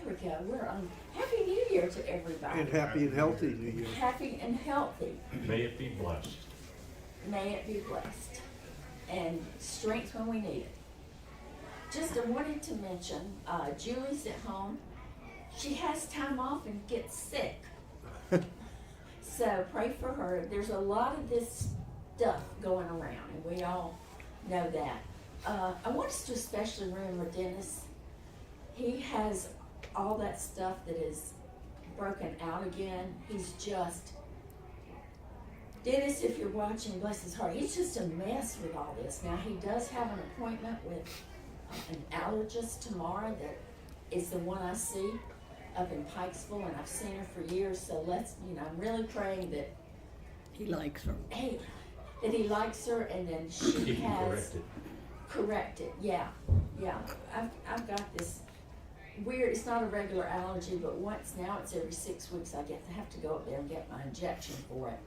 there we go. We're on Happy New Year to everybody. And happy and healthy New Year. Happy and healthy. May it be blessed. May it be blessed. And strength when we need it. Just I wanted to mention, Julie's at home. She has time off and gets sick. So pray for her. There's a lot of this stuff going around, and we all know that. I want us to especially remember Dennis. He has all that stuff that is broken out again. He's just, Dennis, if you're watching, bless his heart, he's just a mess with all this. Now, he does have an appointment with an allergist tomorrow that is the one I see up in Pikesville, and I've seen her for years, so I'm really praying that He likes her. that he likes her, and then she He can has corrected. Yeah. I've got this weird, it's not a regular allergy, but now it's every 6 weeks I have to go up there and get my injection for it.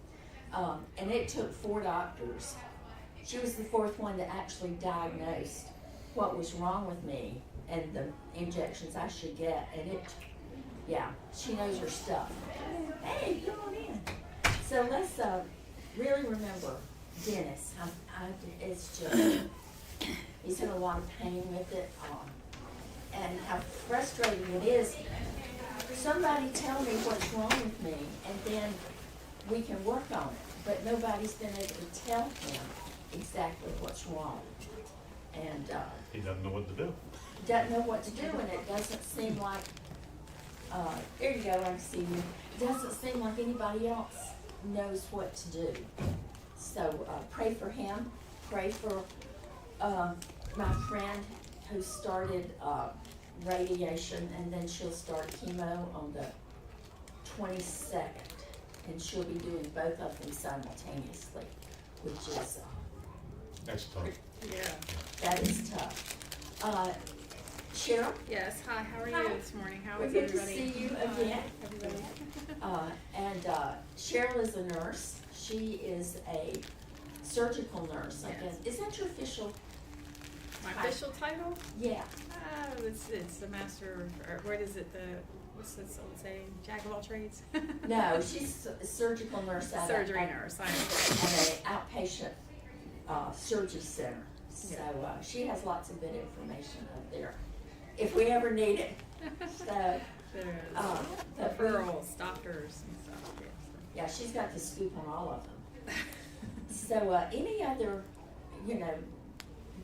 And it took 4 doctors. She was the 4th one that actually diagnosed what was wrong with me and the injections I should get. And she knows her stuff. Hey, come on in. So let's really remember Dennis. It's just, he's in a lot of pain with it. And how frustrating it is. Somebody tell me what's wrong with me, and then we can work on it. But nobody's been able to tell him exactly what's wrong. And He doesn't know what to do. doesn't know what to do, and it doesn't seem like, there you go, I see you. It doesn't seem like anybody else knows what to do. So pray for him. Pray for my friend who started radiation, and then she'll start chemo on the 22nd, and she'll be doing both of them simultaneously, which is That's tough. Yeah. that is tough. Cheryl, Yes. Hi. How are Hi. you this morning? How We're is good to everybody? see you Hi, again. everybody. and Cheryl is a nurse. She is a surgical nurse, I Yes. guess. Is that your official? My Hi. official title? Yeah. It's the master. Or what is it? What's this old saying? Jack of all trades. No, she's a surgical nurse at Surgery an nurse. I am. outpatient surgery center. So Yeah. she has lots of good information up there, if we ever need it. So There's but referrals, doctors, and stuff. Yes. yeah, she's got the scoop on all of them. So any other,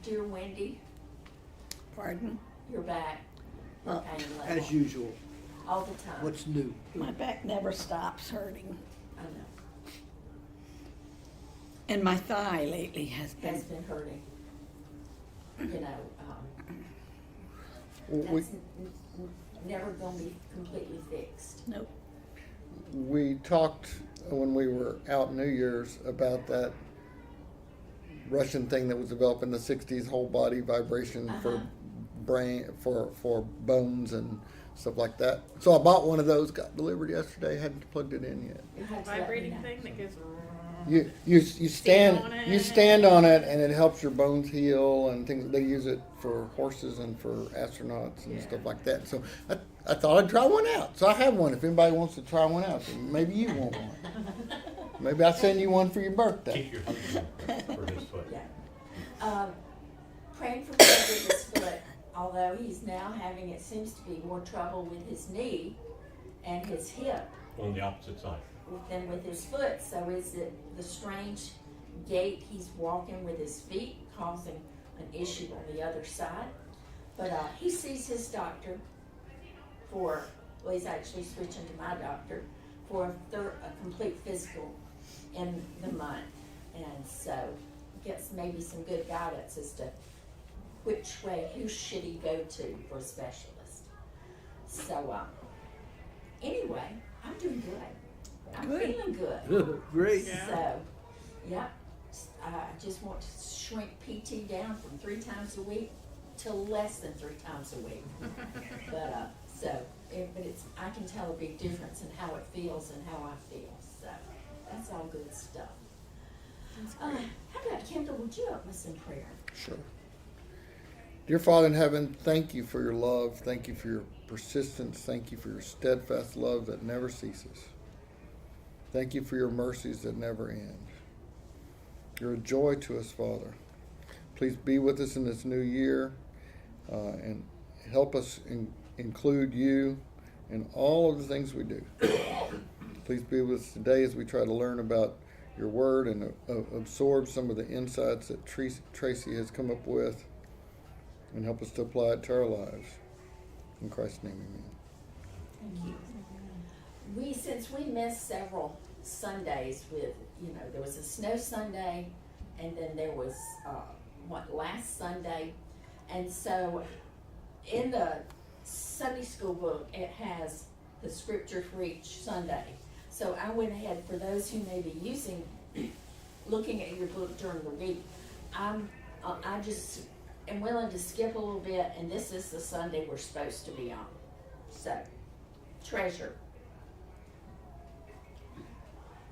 dear Wendy, Pardon? you're back. Your pain level. As usual. All the time. What's new? My back never stops hurting. I know. And my thigh lately has Has been. been hurting. We, That's never gonna be completely fixed. Nope. we talked when we were out New Year's about that Russian thing that was developed in the 60s, whole body vibration Uh-huh. for brain, for bones and stuff like that. So I bought one of those, got delivered yesterday, hadn't plugged it in yet. You have to let me Vibrating know. thing that goes. You stand on it. you stand on it and it helps your bones heal and things. They use it for horses and for astronauts and Yeah. stuff like that. So I thought I'd try one out. So I have one. If anybody wants to try one out, then maybe you want one. Maybe I'll send you one for your birthday. Keep your foot for his foot. Yeah. Praying for Greg with his foot, although he's now having, it seems to be more trouble with his knee and his hip On the opposite side. than with his foot. So is it the strange gait he's walking with his feet causing an issue on the other side? But he sees his doctor he's actually switching to my doctor for a complete physical in the month. And so gets maybe some good guidance as to who should he go to for a specialist. So anyway, I'm doing good. I'm Good. feeling good. Great. Yeah. So, yeah, I just want to shrink PT down from 3 times a week to less than 3 times a week. But I can tell a big difference in how it feels and how I feel. So that's all good stuff. That's How great. about Kendall? Would you open us in prayer? Sure. Dear Father in heaven, thank you for your love. Thank you for your persistence. Thank you for your steadfast love that never ceases. Thank you for your mercies that never end. You're a joy to us, Father. Please be with us in this new year and help us include you in all of the things we do. Please be with us today as we try to learn about your word and absorb some of the insights that Tracy has come up with, and help us to apply it to our lives. In Christ's name, amen. Thank you. Since we missed several Sundays with, there was a snow Sunday, and then there was, last Sunday. And so in the Sunday school book, it has the scripture for each Sunday. So I went ahead, for those who may be looking at your book during the week, I just am willing to skip a little bit, and this is the Sunday we're supposed to be on. So, treasure.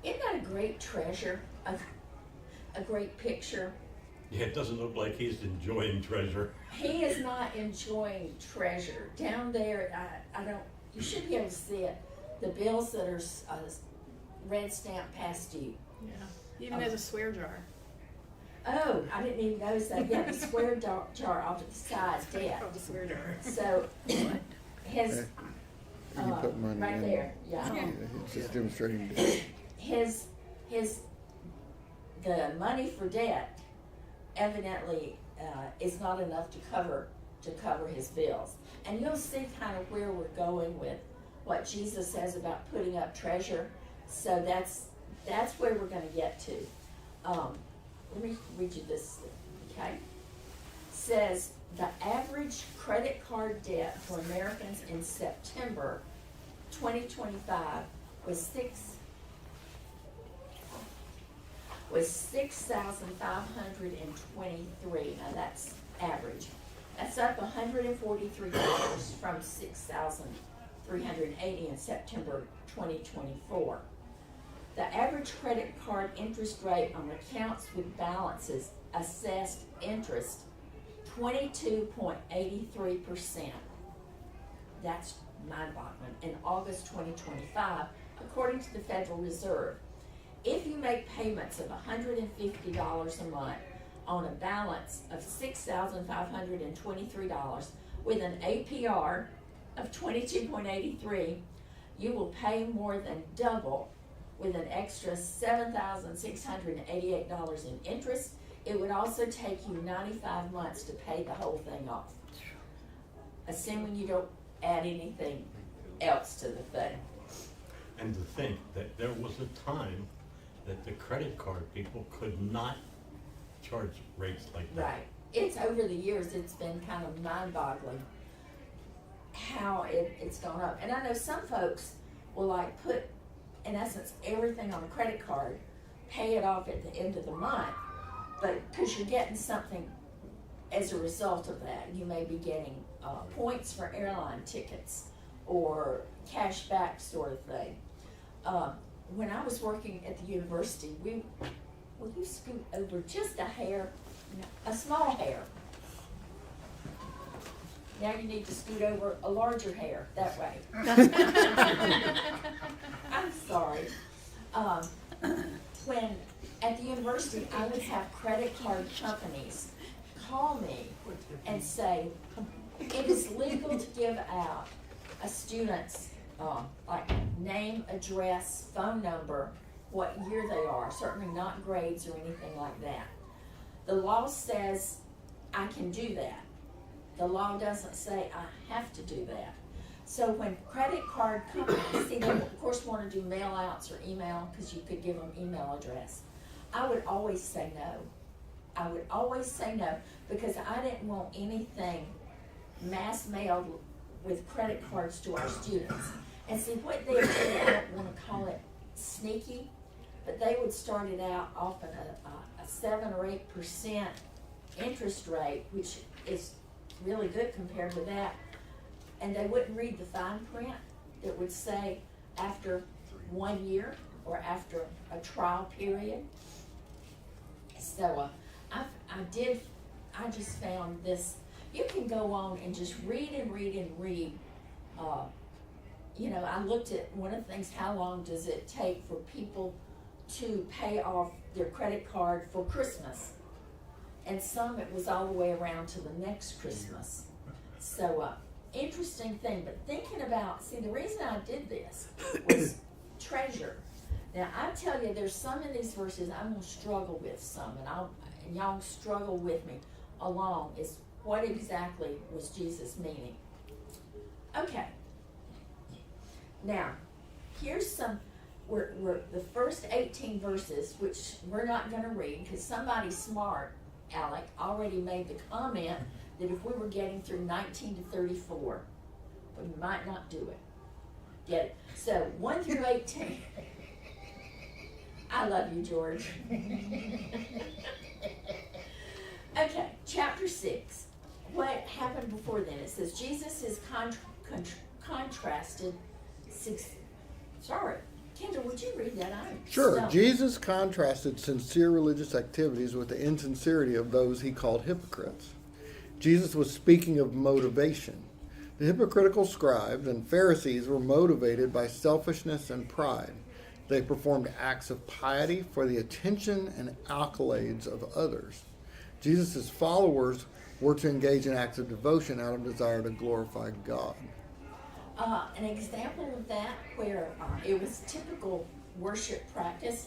Isn't that a great treasure? A great picture? Yeah, it doesn't look like he's enjoying treasure. He is not enjoying treasure. Down there, I don't, you should be able to see it. The bills that are red stamp past due. Yeah. Even as a swear jar. Oh, I didn't even notice that. Yeah, the square jar off to the side, debt. Oh, the swear jar. So, his, Okay. You can put money right in. there, yeah. Yeah, it's just demonstrating. The money for debt evidently is not enough to cover his bills. And you'll see kind of where we're going with what Jesus says about putting up treasure. So that's where we're going to get to. Let me read you this, okay? Says the average credit card debt for Americans in September 2025 was $6,523. Now that's average. That's up $143 from $6,380 in September 2024. The average credit card interest rate on accounts with balances assessed interest 22.83%. That's mind-boggling. In August 2025, according to the Federal Reserve. If you make payments of $150 a month on a balance of $6,523 with an APR of 22.83, you will pay more than double with an extra $7,688 in interest. It would also take you 95 months to pay the whole thing off, assuming you don't add anything else to the thing. And to think that there was a time that the credit card people could not charge rates like that. Right. It's over the years, it's been kind of mind-boggling how it's gone up. And I know some folks will like put, in essence, everything on a credit card, pay it off at the end of the month, but because you're getting something as a result of that. You may be getting points for airline tickets or cash back sort of thing. When I was working at the university, will you scoot over just a hair, a small hair? Now you need to scoot over a larger hair, that way. I'm sorry. When at the university, I would have credit card companies call me and say, it is legal to give out a student's like name, address, phone number, what year they are, certainly not grades or anything like that. The law says I can do that. The law doesn't say I have to do that. So when credit card companies, see, they of course want to do mail outs or email because you could give them email address. I would always say no. I would always say no because I didn't want anything mass mailed with credit cards to our students. And see, what they did, I don't want to call it sneaky, but they would start it out off at a 7 or 8% interest rate, which is really good compared to that. And they wouldn't read the fine print that would say after 1 year or after a trial period. So I just found this, you can go on and just read and read and read. You know, I looked at one of the things, how long does it take for people to pay off their credit card for Christmas? And some, it was all the way around to the next Christmas. So, interesting thing, but thinking about, see, the reason I did this was treasure. Now, I tell you, there's some in these verses I'm going to struggle with some, and y'all struggle with me along, is what exactly was Jesus meaning? Okay. Now, here's some, we're the first 18 verses, which we're not going to read, because somebody smart, Alec, already made the comment that if we were getting through 19 to 34, we might not do it. Get it? So, 1 through 18. I love you, George. Okay, chapter 6. What happened before then? It says Jesus is contrasted. Kendall, would you read that? Sure. Jesus contrasted sincere religious activities with the insincerity of those he called hypocrites. Jesus was speaking of motivation. The hypocritical scribes and Pharisees were motivated by selfishness and pride. They performed acts of piety for the attention and accolades of others. Jesus' followers were to engage in acts of devotion out of desire to glorify God. An example of that where it was typical worship practice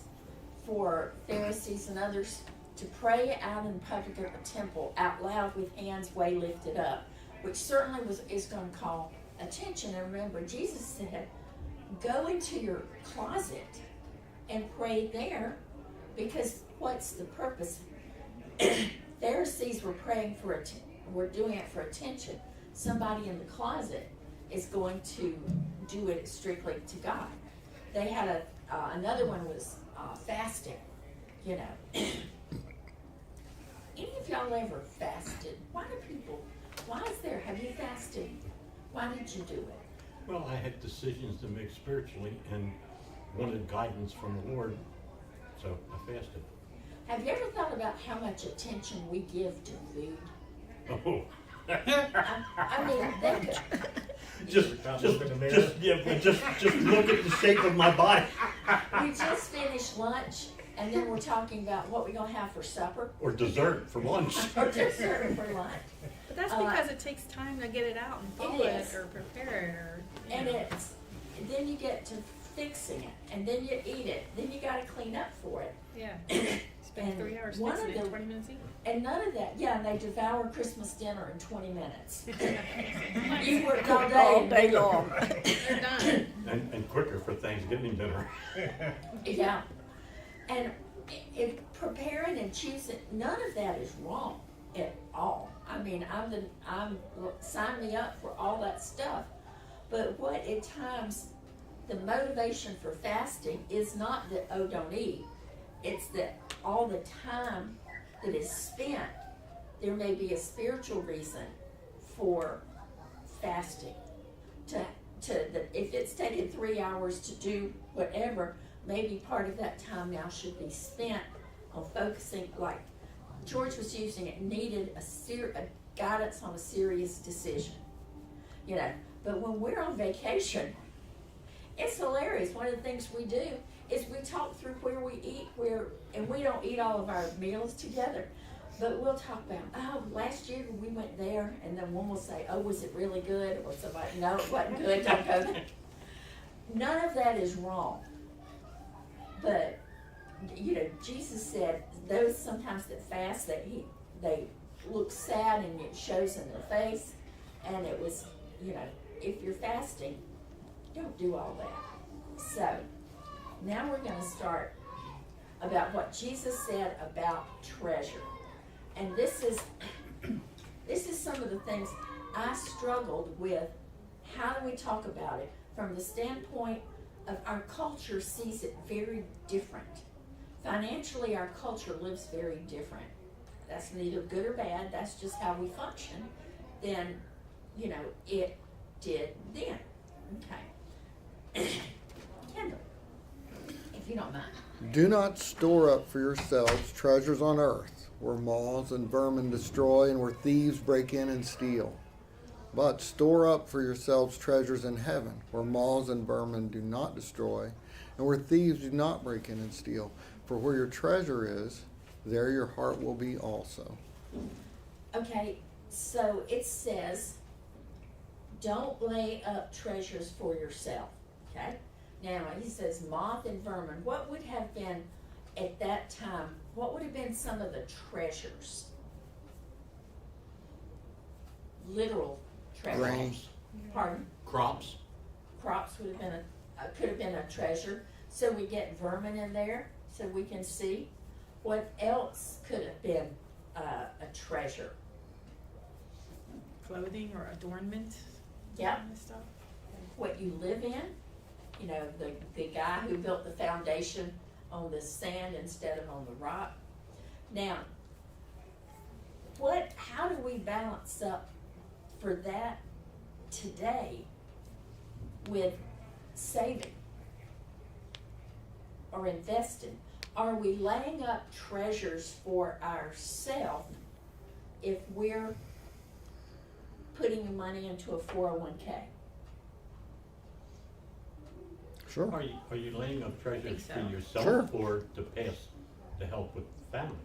for Pharisees and others to pray out in public at the temple out loud with hands way lifted up, which certainly is going to call attention. And remember, Jesus said, go into your closet and pray there, because what's the purpose? Pharisees were praying were doing it for attention. Somebody in the closet is going to do it strictly to God. They had another one was fasting. You know, any of y'all ever fasted? Have you fasted? Why did you do it? Well, I had decisions to make spiritually and wanted guidance from the Lord, so I fasted. Have you ever thought about how much attention we give to food? Oh. I mean, think, Just look at the shape of my body. we just finished lunch, and then we're talking about what we're gonna have for supper Or dessert for lunch. or dessert for lunch. But that's because it takes time to get it out and thaw It it is. or prepare it or. And then you get to fixing it, and then you eat it, then you gotta clean up for it. Yeah. Spend And 3 hours one fixing of it, the- 20 minutes eating. And none of that, yeah, and they devour Christmas dinner in 20 minutes. You worked all All day. day long. They're done. And quicker for Thanksgiving dinner. Yeah. And preparing and choosing, none of that is wrong at all. I mean, sign me up for all that stuff. But what at times, the motivation for fasting is not that, oh, don't eat. It's that all the time that is spent, there may be a spiritual reason for fasting. That if it's taken 3 hours to do whatever, maybe part of that time now should be spent on focusing, like George was using it, needed a guidance on a serious decision. You know, but when we're on vacation, it's hilarious. One of the things we do is we talk through where we eat, and we don't eat all of our meals together, but we'll talk about, oh, last year we went there, and then one will say, oh, was it really good? Or somebody, no, it wasn't good, don't go there. None of that is wrong. But, you know, Jesus said those sometimes that fast, they look sad and it shows in their face, and it was, you know, if you're fasting, don't do all that. So, now we're going to start about what Jesus said about treasure. And this is some of the things I struggled with. How do we talk about it from the standpoint of our culture sees it very different. Financially, our culture lives very different. That's neither good or bad. That's just how we function. Then, you know, it did then. Okay. Kendall, if you don't mind. Do not store up for yourselves treasures on earth, where moths and vermin destroy and where thieves break in and steal. But store up for yourselves treasures in heaven, where moths and vermin do not destroy, and where thieves do not break in and steal. For where your treasure is, there your heart will be also. Okay, so it says, don't lay up treasures for yourself, okay? Now, he says moth and vermin. What would have been, at that time, what would have been some of the treasures? Literal treasures. Grain. Pardon? Crops, Crops would have been could have been a treasure. So we get vermin in there so we can see. What else could have been a treasure? Clothing or adornment. Yep. Kind of stuff. What you live in. You know, the guy who built the foundation on the sand instead of on the rock. Now, how do we balance up for that today with saving or investing? Are we laying up treasures for ourselves if we're putting money into a 401k? Sure. are you laying up treasures so. for yourself Sure. or to help with the family?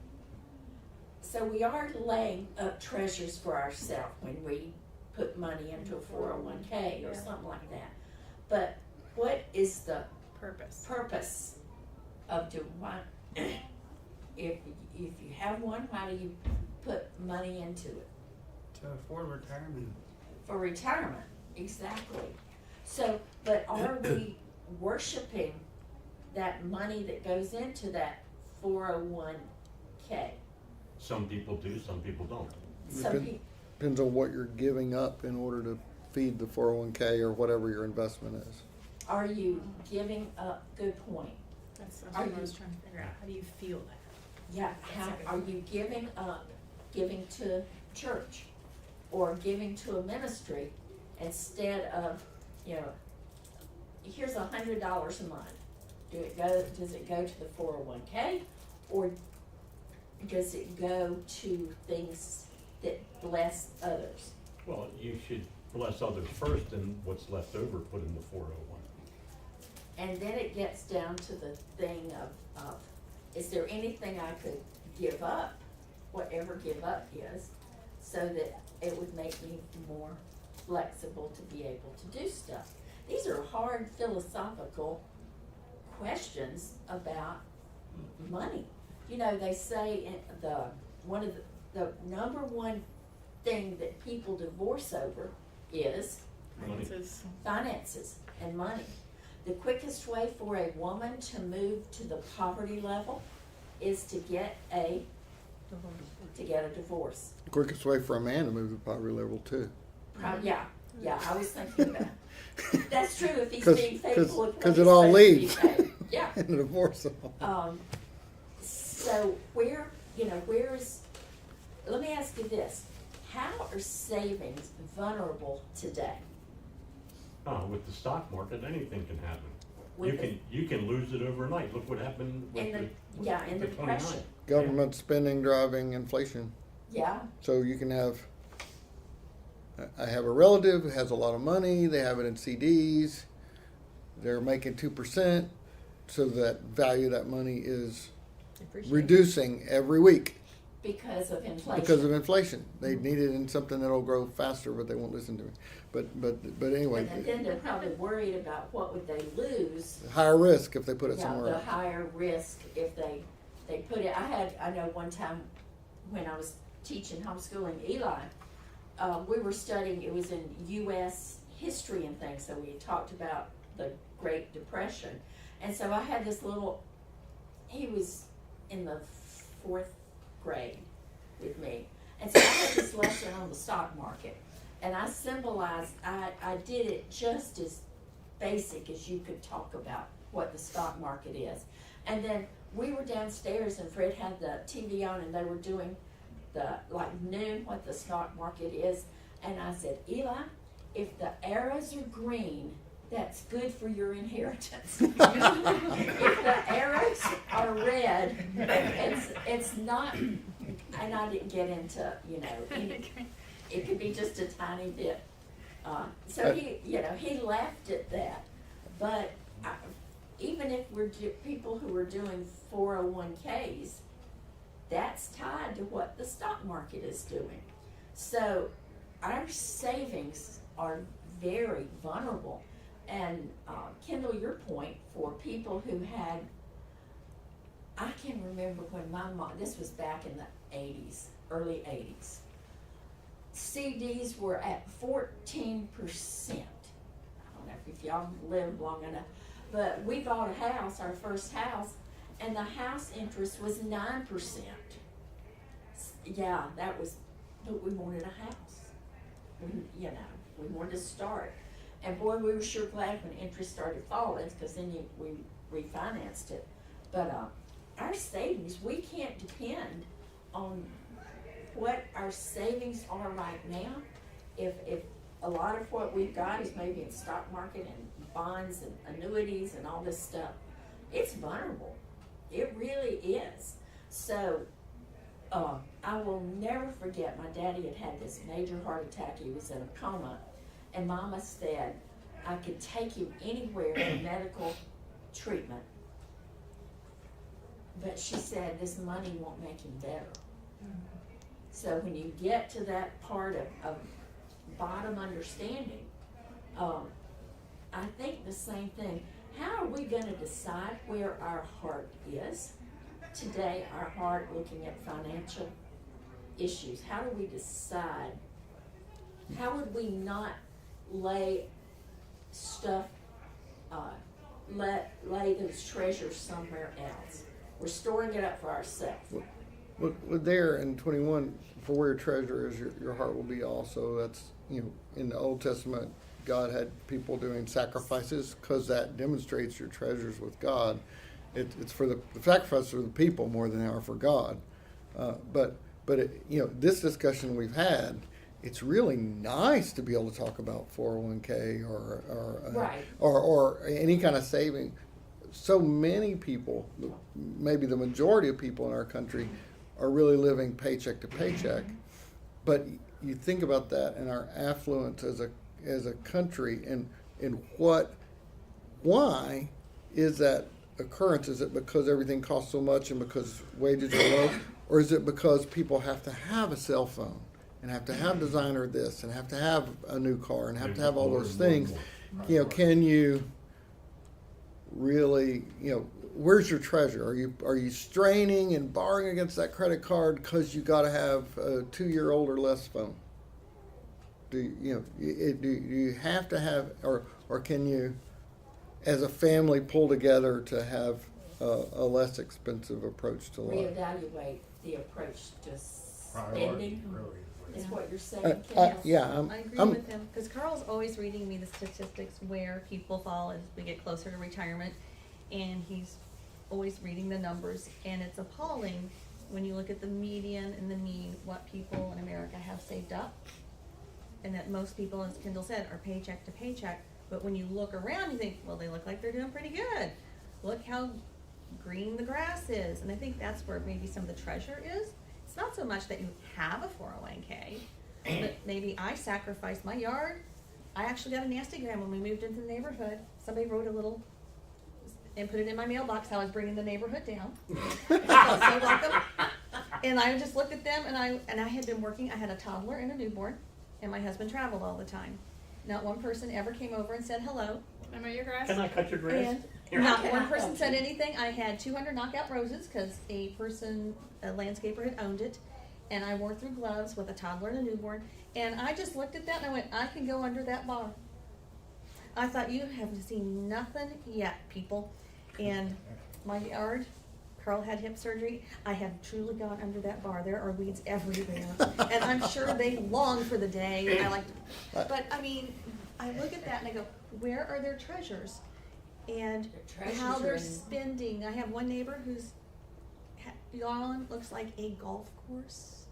So we are laying up treasures for ourselves when we put money into a 401k or Yeah. something like that. But what is the Purpose. purpose of doing why? If you have one, why do you put money into it? To afford retirement. For retirement, exactly. So, but are we worshiping that money that goes into that 401k? Some people do, some people don't. Some Depend- people, Depends on what you're giving up in order to feed the 401k or whatever your investment is. are you giving up? Good point. That's Are what I you- was trying to figure out. How do you feel that? Yeah, how, That's a good are you giving up, giving to church or giving to a ministry instead of, you know, here's $100 a month. Does it go to the 401k or does it go to things that bless others? Well, you should bless others first and what's left over put in the 401. And then it gets down to the thing of is there anything I could give up, whatever give up is, so that it would make me more flexible to be able to do stuff? These are hard philosophical questions about money. You know, they say one of the number one thing that people divorce over is Money. Finances. finances and money. The quickest way for a woman to move to the poverty level is to get a divorce. The quickest way for a man to move to poverty level too. Yeah, I was thinking that. That's true if he's 'Cause- being faithful. with what 'cause he's it all supposed to be leaves. paid. Yeah. In a divorce. So where is, let me ask you this, how are savings vulnerable today? With the stock market, anything can happen. With You can lose it overnight. Look what happened with In the the the 29. depression, Government spending driving inflation. yeah, So you can have, I have a relative who has a lot of money, they have it in CDs, they're making 2%, so that value of that money is reducing every week because of inflation. because of inflation. They need it in something that'll grow faster, but they won't listen to me. But anyway, And then they're probably worried about what would they lose. higher risk if they put it Yeah, somewhere the else. higher risk if they put it, I know one time when I was teaching homeschooling Eli, we were studying, it was in U.S. history and things, so we talked about the Great Depression. And so I had this he was in the 4th grade with me. And so I had this lesson on the stock market. And I symbolized, I did it just as basic as you could talk about what the stock market is. And then we were downstairs and Fred had the TV on and they were doing noon, what the stock market is. And I said, Eli, if the arrows are green, that's good for your inheritance. If the arrows are red, it's not and I didn't get into, you know, it could be just a tiny bit. So he laughed at that. But even if we're people who are doing 401ks, that's tied to what the stock market is doing. So our savings are very vulnerable. And Kendall, your point for people who had, I can remember when my mom, this was back in the 80s, early 80s, CDs were at 14%. I don't know if y'all lived long enough, but we bought a house, our first house, and the house interest was 9%. Yeah, that was, but we wanted a house. We wanted to start. And boy, we were sure glad when interest started falling, because then we refinanced it. But our savings, we can't depend on what our savings are right now. If a lot of what we've got is maybe in stock market and bonds and annuities and all this stuff, it's vulnerable. It really is. So I will never forget, my daddy had this major heart attack. He was in a coma, and Mama said, I could take you anywhere for medical treatment, but she said, this money won't make him better. So when you get to that part of bottom understanding, I think the same thing. How are we going to decide where our heart is? Today, our heart looking at financial issues. How do we decide? How would we not lay stuff, lay those treasures somewhere else? We're storing it up for ourselves. Well, there in 21, for where your treasure is, your heart will be also. That's, in the Old Testament, God had people doing sacrifices because that demonstrates your treasures with God. It's for the sacrifice for the people more than they are for God. But this discussion we've had, it's really nice to be able to talk about 401k or any kind of saving. So many people, maybe the majority of people in our country, are really living paycheck to paycheck. But you think about that and our affluence as a country, and why is that occurrence? Is it because everything costs so much and because wages are low, or is it because people have to have a cell phone and have to have designer this and have to have a new car and have to have all those things? Can you really, where's your treasure? Are you straining and borrowing against that credit card because you got to have a 2-year-old or less phone? Do you have to have, or can you, as a family, pull together to have a less expensive approach to life? Reevaluate the approach to spending. Is what you're saying, I Kendall? I agree with him, because Carl's always reading me the statistics where people fall as we get closer to retirement, and he's always reading the numbers, and it's appalling when you look at the median and the mean, what people in America have saved up, and that most people, as Kendall said, are paycheck to paycheck. But when you look around, you think, well, they look like they're doing pretty good. Look how green the grass is. And I think that's where maybe some of the treasure is. It's not so much that you have a 401k, but maybe I sacrificed my yard. I actually got a nasty gram when we moved into the neighborhood. Somebody wrote a little and put it in my mailbox how I was bringing the neighborhood down. I felt so welcome. And I just looked at them, and I had been working. I had a toddler and a newborn, and my husband traveled all the time. Not one person ever came over and said hello. Am I your grass? Can I cut your grass? Here, Not I one cannot person help said you. anything. I had 200 knockout roses because a landscaper had owned it, and I wore through gloves with a toddler and a newborn, and I just looked at that and I went, I can go under that bar. I thought, you haven't seen nothing yet, people. And my yard, Carl had hip surgery. I have truly gone under that bar. There are weeds everywhere, and I'm sure they long for the day. But I mean, I look at that and I go, where are their treasures? And treasures how are they're in- spending. I have one neighbor whose lawn looks like a golf course,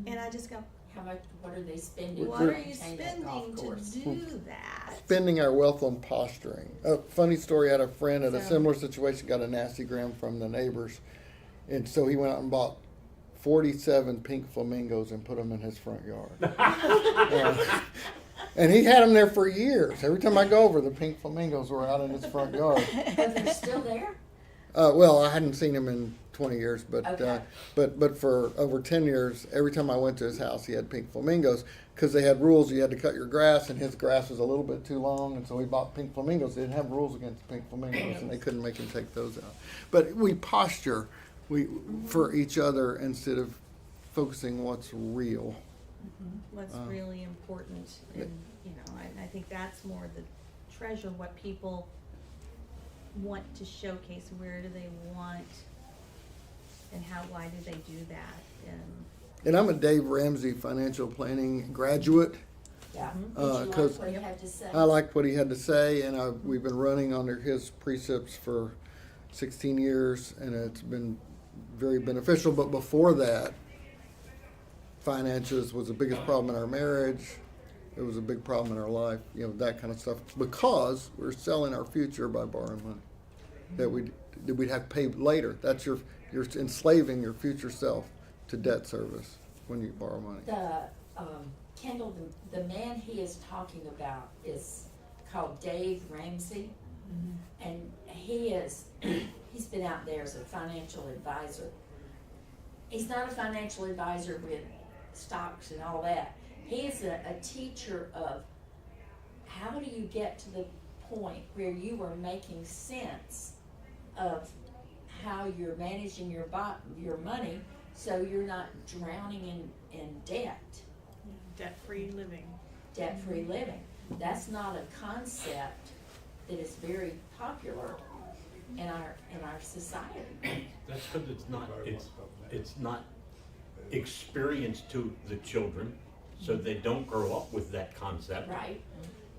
and I just go, How much? What are they spending? what to are you maintain that golf spending to course? do that? Spending our wealth on posturing. A funny story, I had a friend at a So- similar situation, got a nasty gram from the neighbors. And so he went out and bought 47 pink flamingos and put them in his front yard. And he had them there for years. Every time I go over, the pink flamingos were out in his front yard. But they're still there? Well, I hadn't seen him in 20 years, but Okay. but for over 10 years, every time I went to his house, he had pink flamingos because they had rules. You had to cut your grass, and his grass was a little bit too long, and so he bought pink flamingos. They didn't have rules against pink flamingos, and they couldn't make him take those out. But we posture for each other instead of focusing what's real. What's really important, and, you know, I think that's more the treasure, what people want to showcase, where do they want, and why do they do that, And I'm a Dave Ramsey financial planning graduate. Yeah. Did Uh, you like 'cause what he had to say? I liked what he had to say, and we've been running under his precepts for 16 years, and it's been very beneficial. But before that, finances was the biggest problem in our marriage. It was a big problem in our life, you know, that kind of stuff, because we're selling our future by borrowing money that we'd have to pay later. That's you're enslaving your future self to debt service when you borrow money. Kendall, the man he is talking about is called Dave Ramsey. And he's been out there as a financial advisor. He's not a financial advisor with stocks and all that. He is a teacher of how do you get to the point where you are making sense of how you're managing your money so you're not drowning in debt. Debt-free living. Debt-free living. That's not a concept that is very popular in our society. That's because it's not experienced to the children, so they don't grow up with that concept. Right.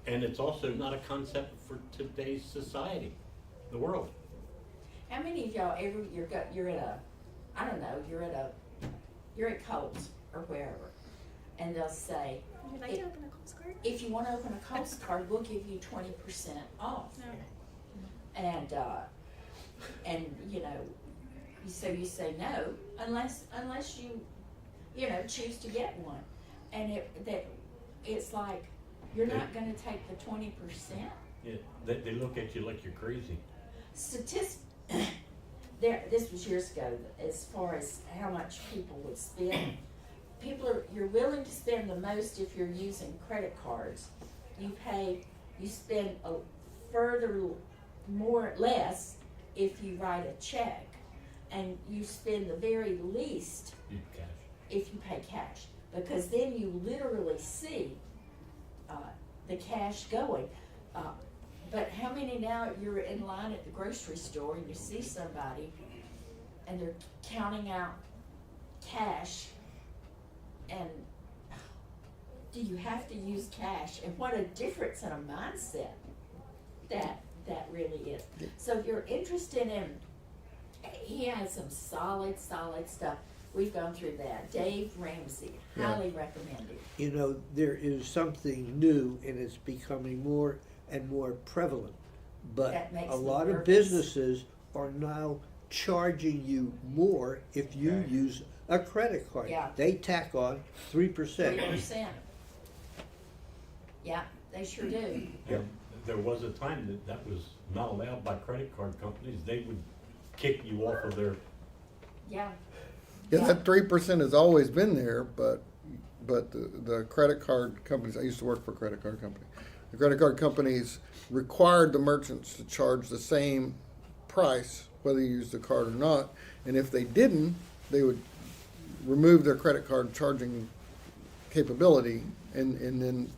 And it's also not a concept for today's society, the world. How many of y'all you're at Kohl's or wherever, and they'll say, Would you like to open a Kohl's card? if you want to open a Kohl's card, we'll give you 20% off. No. And you know, so you say no unless you choose to get one, and it's like you're not going to take the 20%. Yeah, they look at you like you're crazy. This was years ago, as far as how much people would spend. You're willing to spend the most if you're using credit cards. You spend a further less if you write a check, and you spend the very least Cash. if you pay cash, because then you literally see the cash going. But how many now you're in line at the grocery store and you see somebody and they're counting out cash, and do you have to use cash? And what a difference in a mindset that really is. So if you're interested in, he has some solid stuff. We've gone through that. Dave Ramsey, highly recommended. You know, there is something new and it's becoming more and more prevalent. But That makes a me lot of nervous. businesses are now charging you more if you Okay. use a credit card. Yeah. They tack on 3%. 3%. Yeah, they sure do. There was a time that was not allowed by credit card companies. They would kick you off of their. Yeah. Yeah, that 3% has always been there, but the credit card companies, I used to work for a credit card company. The credit card companies required the merchants to charge the same price whether you used the card or not, and if they didn't, they would remove their credit card charging capability, and then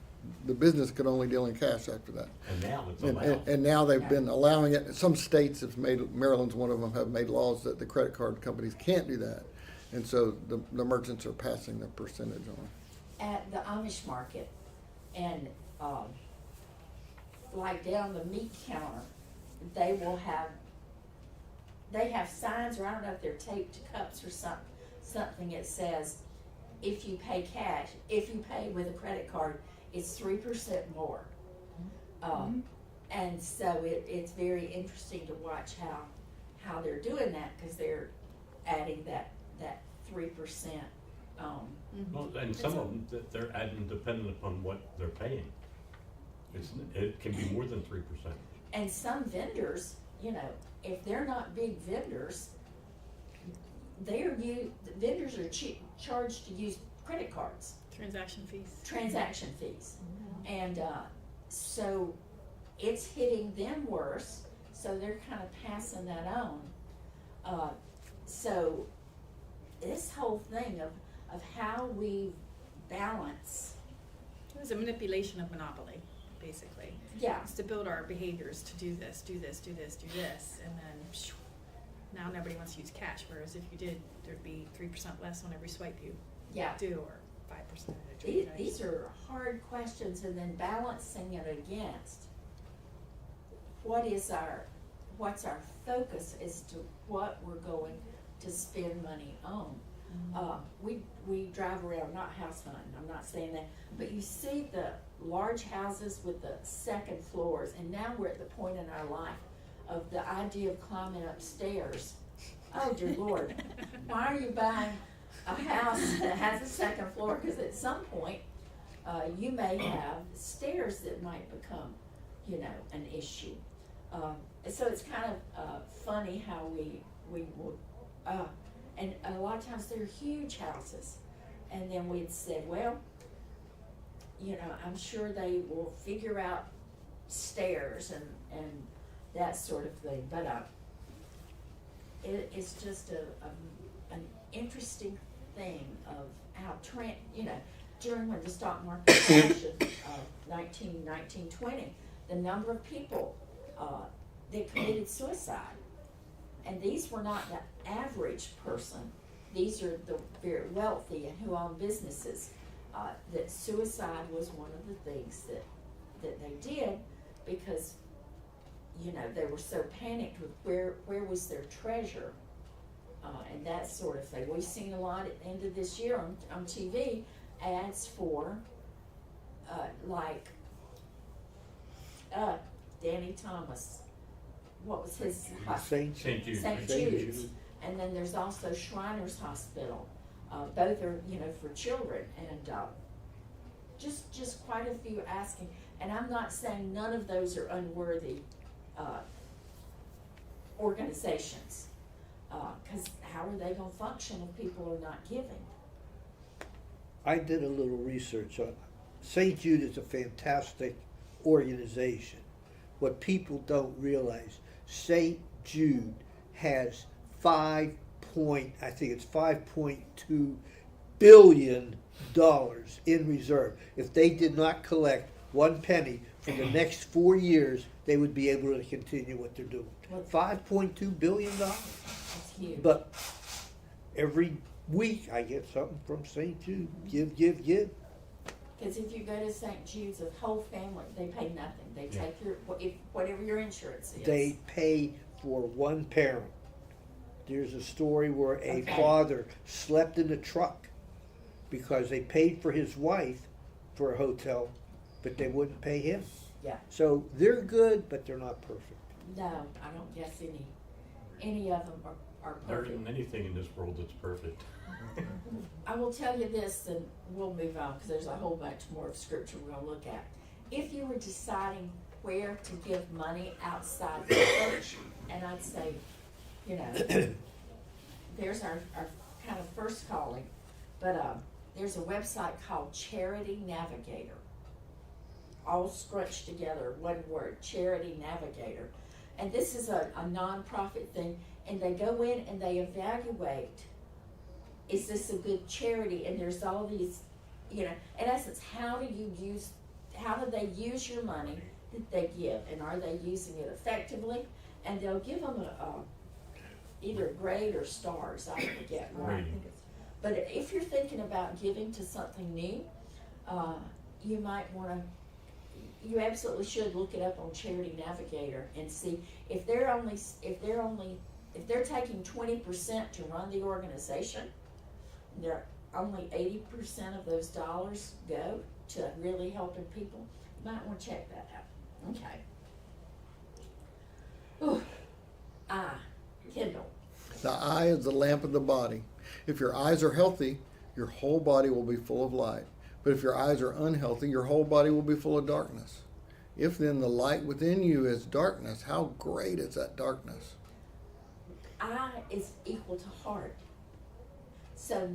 the business could only deal in cash after that. And now it's And, allowed. and now they've been allowing it. Some states have made, Maryland's one of them, have made laws that the credit card companies can't do that. And so the merchants are passing the percentage on. At the Amish market, and like down the meat counter, they have signs, or I don't know if they're taped to cups or something that says, if you pay cash, if you pay with a credit card, it's 3% more. And so it's very interesting to watch how they're doing that, because they're adding that 3%. Well, and some of them, they're adding dependent upon what they're paying. It can be more than 3%. And some vendors, you know, if they're not big vendors, vendors are charged to use credit cards, Transaction fees. transaction fees. And, so it's hitting them worse, so they're kind of passing that on. So this whole thing of how we balance, It was a manipulation of monopoly, basically. yeah, It's to build our behaviors to do this, do this, do this, do this, and then phew, now nobody wants to use cash, whereas if you did, there'd be 3% less on every swipe you yeah. do, or 5%. These are hard questions, and then balancing it against what's our focus as to what we're going to spend money on. We drive around, not house hunting, I'm not saying that, but you see the large houses with the second floors, and now we're at the point in our life of the idea of climbing upstairs. Oh dear Lord, why are you buying a house that has a second floor? Because at some point, you may have stairs that might become, you know, an issue. So it's kind of funny how we will, and a lot of times they're huge houses, and then we'd said, well, you know, I'm sure they will figure out stairs and that sort of thing, but it's just an interesting thing of how you know, during when the stock market crash of 1920, the number of people that committed suicide, and these were not the average person, these are the very wealthy and who own businesses, that suicide was one of the things that they did because, you know, they were so panicked with where was their treasure, and that sort of thing. We've seen a lot at the end of this year on TV ads for Danny Thomas. What was his St. St. Jude. St. Jude's. And then there's also Shriners Hospital. Both are, you know, for children, and just quite a few asking. And I'm not saying none of those are unworthy organizations, because how are they going to function if people are not giving? I did a little research on it. St. Jude is a fantastic organization. What people don't realize, St. Jude has $5.2 billion in reserve. If they did not collect one penny for the next 4 years, they would be able to continue what they're doing. $5.2 billion. That's huge. But every week I get something from St. Jude. Give. Because if you go to St. Jude's, the whole family, they pay nothing. They Yeah. take whatever your insurance is. They pay for one parent. There's a story where a Okay. father slept in the truck because they paid for his wife for a hotel, but they wouldn't pay him. Yeah. So they're good, but they're not perfect. No, I don't guess any of them are There perfect. isn't anything in this world that's perfect. I will tell you this, and we'll move on because there's a whole bunch more of scripture we're going to look at. If you were deciding where to give money outside the church, and I'd say, you know, there's our kind of first calling, but there's a website called Charity Navigator, all scrunched together, one word, Charity Navigator. And this is a nonprofit thing, and they go in and they evaluate, is this a good charity? And there's all these, you know, in essence, how do they use your money that they give, and are they using it effectively? And they'll give them either a grade or stars, I forget what. Rating. But if you're thinking about giving to something new, you might want to, you absolutely should look it up on Charity Navigator and see if they're taking 20% to run the organization, they're only 80% of those dollars go to really helping people. You might want to check that out. Okay. Ooh. Kindle. The eye is the lamp of the body. If your eyes are healthy, your whole body will be full of light. But if your eyes are unhealthy, your whole body will be full of darkness. If then the light within you is darkness, how great is that darkness? Eye is equal to heart. So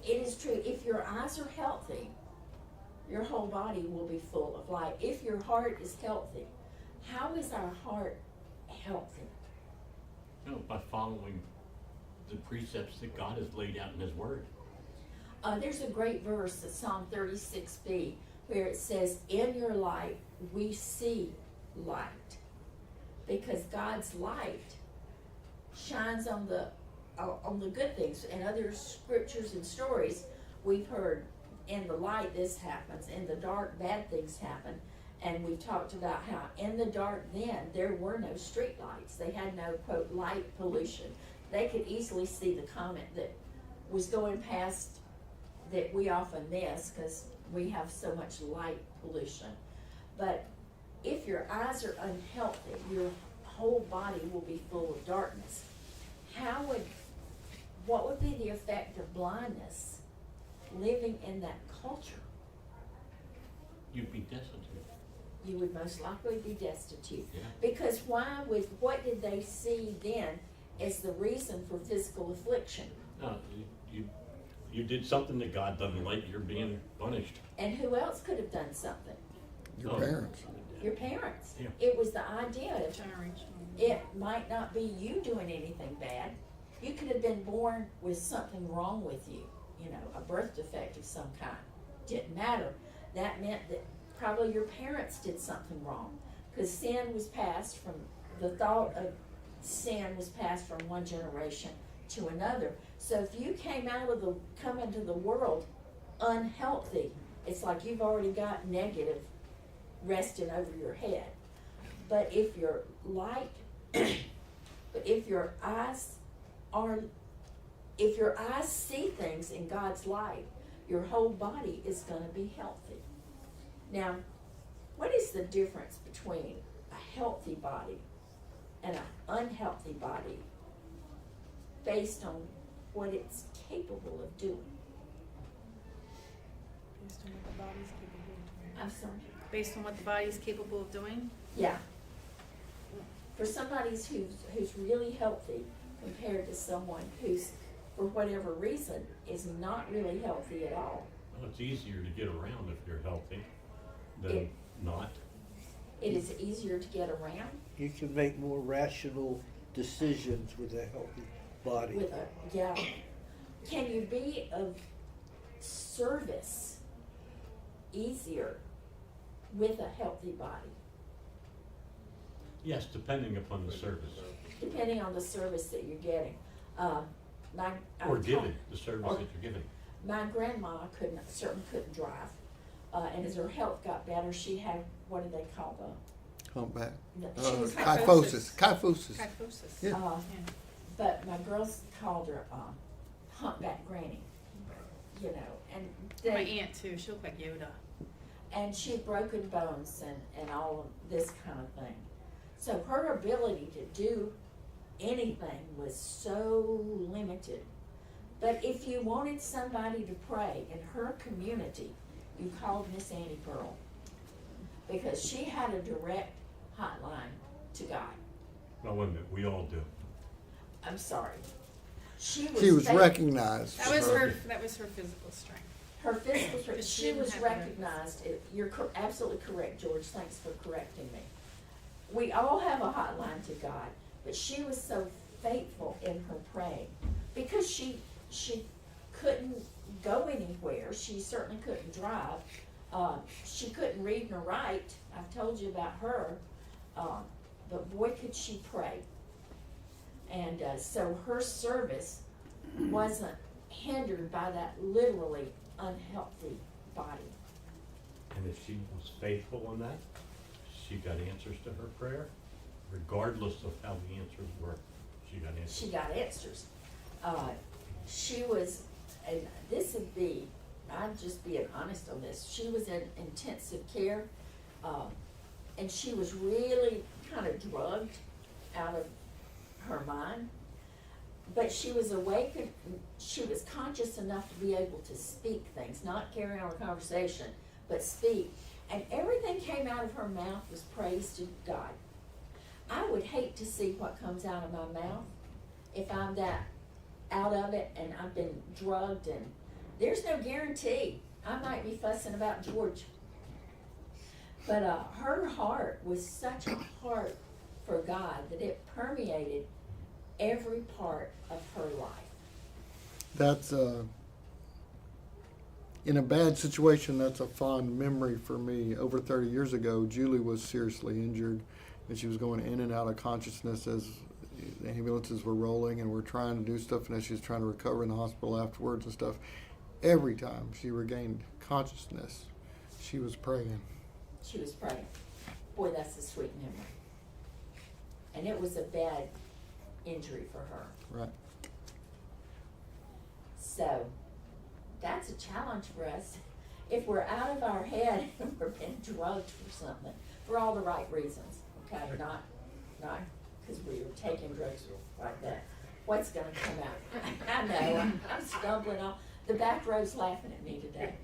it is true, if your eyes are healthy, your whole body will be full of light. If your heart is healthy, how is our heart healthy? You know, by following the precepts that God has laid out in His Word. There's a great verse, Psalm 36b, where it says, in your light we see light. Because God's light shines on the good things. In other scriptures and stories, we've heard, in the light this happens, in the dark bad things happen. And we've talked about how in the dark then there were no street lights. They had no, quote, light pollution. They could easily see the comet that was going past that we often miss because we have so much light pollution. But if your eyes are unhealthy, your whole body will be full of darkness. What would be the effect of blindness living in that culture? You'd be destitute. You would most likely be destitute. Yeah. Because what did they see then as the reason for physical affliction? No, you did something that God doesn't like, you're being punished. And who else could have done something? Your Oh. parents. Your parents. Yeah. It was the idea of Generational. it might not be you doing anything bad. You could have been born with something wrong with you, a birth defect of some kind. Didn't matter. That meant that probably your parents did something wrong, because sin was passed from, the thought of sin was passed from one generation to another. So if you come into the world unhealthy, it's like you've already got negative resting over your head. But if your eyes see things in God's light, your whole body is going to be healthy. Now, what is the difference between a healthy body and an unhealthy body based on what it's capable of doing? Based on what the body's capable of doing. I'm sorry. Based on what the body's capable of doing? Yeah. For somebody who's really healthy compared to someone who's, for whatever reason, is not really healthy at all. Well, it's easier to get around if you're healthy than It- not. It is easier to get around You can make more rational decisions with a healthy body. with Can you be of service easier with a healthy body? Yes, depending upon the service. Depending on the service that you're getting. Or giving, the service that you're giving. My grandma certainly couldn't drive, and as her health got better, she had, what do they call Humpback. she was Kyphosis. Kyphosis. Yeah. Uh, but my girls called her humpback granny, and My aunt too, she looked like Yoda. and she had broken bones and all of this kind of thing. So her ability to do anything was so limited. But if you wanted somebody to pray in her community, you called Miss Annie Pearl, because she had a direct hotline to God. Well, wait a minute, we all do. I'm sorry. She She was faithful. recognized. That for was her- that was her physical strength. Her physical strength, But she she didn't was have the right recognized. You're absolutely correct, George. Thanks for correcting me. We all have a hotline to God, but she was so faithful in her praying because she couldn't go anywhere. She certainly couldn't drive. She couldn't read nor write. I've told you about her, but boy, could she pray. And so her service wasn't hindered by that literally unhealthy body. And if she was faithful in that, she got answers to her prayer, regardless of how the answers were. She got answers. She got answers. She was, and this would be, I'm just being honest on this, she was in intensive care, and she was really kind of drugged out of her mind. But she was awakened, she was conscious enough to be able to speak things, not carry on a conversation, but speak. And everything came out of her mouth was praise to God. I would hate to see what comes out of my mouth if I'm that out of it and I've been drugged, and there's no guarantee. I might be fussing about George. But her heart was such a heart for God that it permeated every part of her life. That's in a bad situation, that's a fond memory for me. Over 30 years ago, Julie was seriously injured, and she was going in and out of consciousness as the ambulances were rolling and we're trying to do stuff, and as she was trying to recover in the hospital afterwards and stuff. Every time she regained consciousness, she was praying. She was praying. Boy, that's a sweet memory. And it was a bad injury for her. Right. So that's a challenge for us. If we're out of our head and we're being drugged for something, for all the right reasons, okay? Not because we were taking drugs like that. What's gonna come out? I know, I'm stumbling off. The back row's laughing at me today.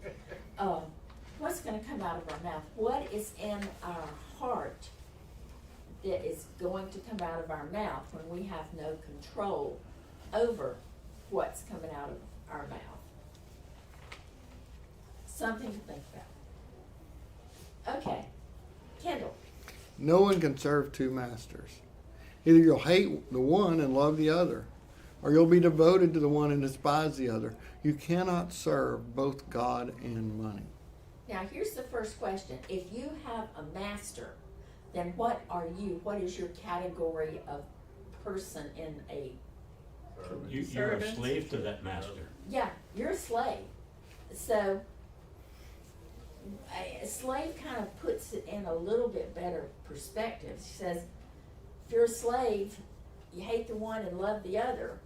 What's gonna come out of our mouth? What is in our heart that is going to come out of our mouth when we have no control over what's coming out of our mouth? Something to think about. Okay, Kendall. No one can serve two masters. Either you'll hate the one and love the other, or you'll be devoted to the one and despise the other. You cannot serve both God and money. Now, here's the first question. If you have a master, then what are you? What is your category of person in a... You're a slave to that master. Yeah, you're a slave. So, a slave kind of puts it in a little bit better perspective. She says, if you're a slave, you hate the one and love the other,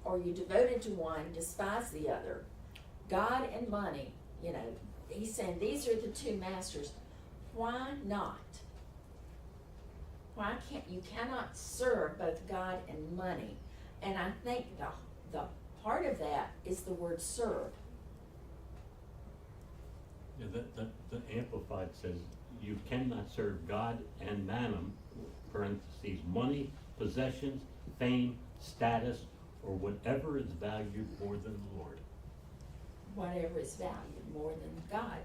or you're devoted to one, despise the other. God and money, you know, he's saying these are the two masters. Why not? Why can't you cannot serve both God and money? And I think the part of that is the word serve. Yeah, the Amplified says, you cannot serve God and mammon, parentheses, money, possessions, fame, status, or whatever is valued more than the Lord. Whatever is valued more than God.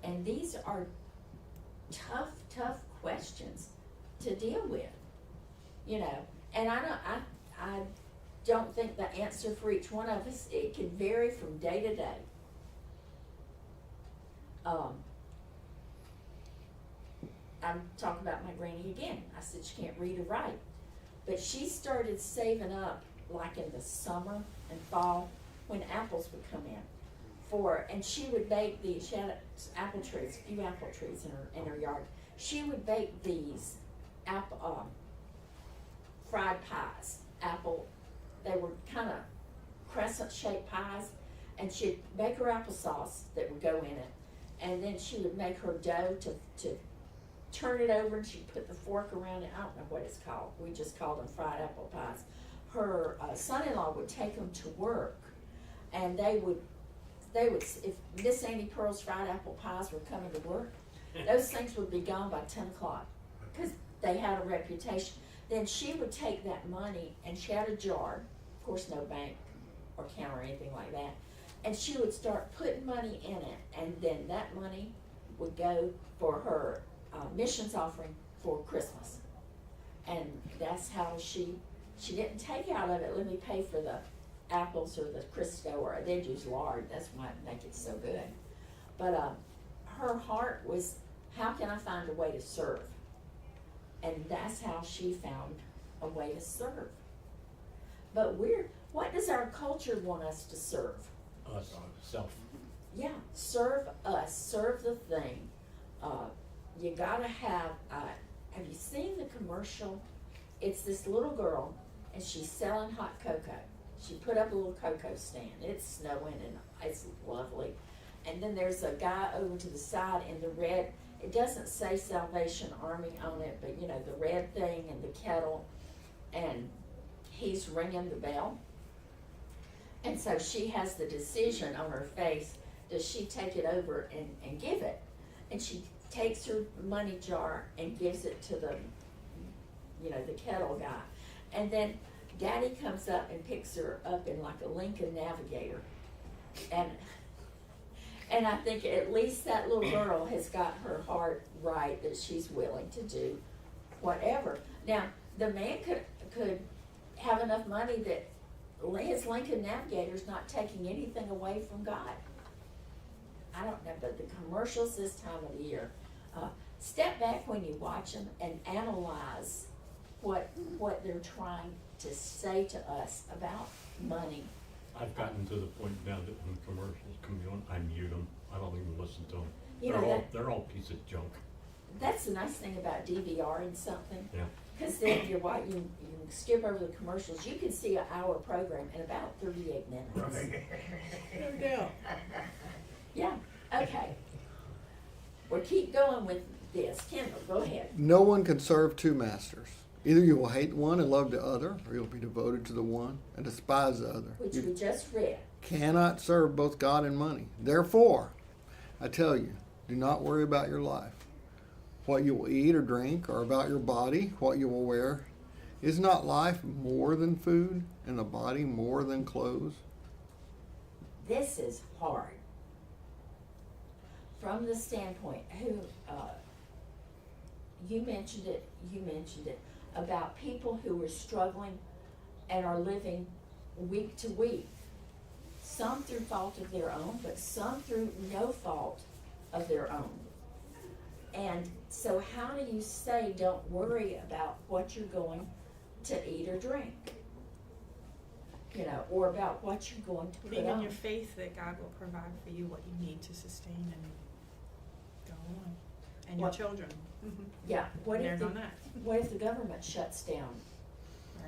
And these are tough questions to deal with, you know. And I don't think the answer for each one of us, it can vary from day to day. I'm talking about my granny again. I said she can't read or write, but she started saving up like in the summer and fall when apples would come in. And she would bake these. She had apple trees, a few apple trees in her yard. She would bake these apple fried pies. They were kind of crescent-shaped pies, and she'd bake her applesauce that would go in it, and then she would make her dough to turn it over, and she'd put the fork around it. I don't know what it's called. We just called them fried apple pies. Her son-in-law would take them to work, and they would, if Miss Annie Pearl's fried apple pies were coming to work, those things would be gone by 10 o'clock, because they had a reputation. Then she would take that money, and she had a jar, of course no bank or account or anything like that, and she would start putting money in it, and then that money would go for her missions offering for Christmas. And that's how she didn't take out of it, let me pay for the apples or the Crisco, or they'd use lard, that's why it make it so good. But her heart was, how can I find a way to serve? And that's how she found a way to serve. But what does our culture want us to serve? Us, self. Yeah, serve us, serve the thing. You gotta have you seen the commercial? It's this little girl, and she's selling hot cocoa. She put up a little cocoa stand. It's snowing, and it's lovely. And then there's a guy over to the side in the red, it doesn't say Salvation Army on it, but you know, the red thing and the kettle. and he's ringing the bell. And so she has the decision on her face, does she take it over and give it? And she takes her money jar and gives it to the, the kettle guy. And then Daddy comes up and picks her up in like a Lincoln Navigator. And I think at least that little girl has got her heart right that she's willing to do whatever. Now, the man could have enough money that his Lincoln Navigator's not taking anything away from God. I don't know, but the commercials this time of the year, step back when you watch them and analyze what they're trying to say to us about money. I've gotten to the point now that when commercials come on, I mute them. I don't even listen to them. You know, They're all piece of junk. That's the nice thing about DVRing something. Yeah. Because then you skip over the commercials. You can see an hour program in about 38 minutes. No doubt. Yeah, okay. We'll keep going with this. Kendall, go ahead. No one can serve two masters. Either you will hate one and love the other, or you'll be devoted to the one and despise the other. Which You we just read. cannot serve both God and money. Therefore, I tell you, do not worry about your life, what you will eat or drink, or about your body, what you will wear. Is not life more than food, and the body more than clothes? This is hard. From the standpoint, you mentioned it, about people who are struggling and are living week to week. Some through fault of their own, but some through no fault of their own. And so how do you say don't worry about what you're going to eat or drink? Or about what you're going to put Leave in on. your faith that God will provide for you what you need to sustain and go on. And your What- children. Mm-hmm. Yeah, what if on that, the government shuts down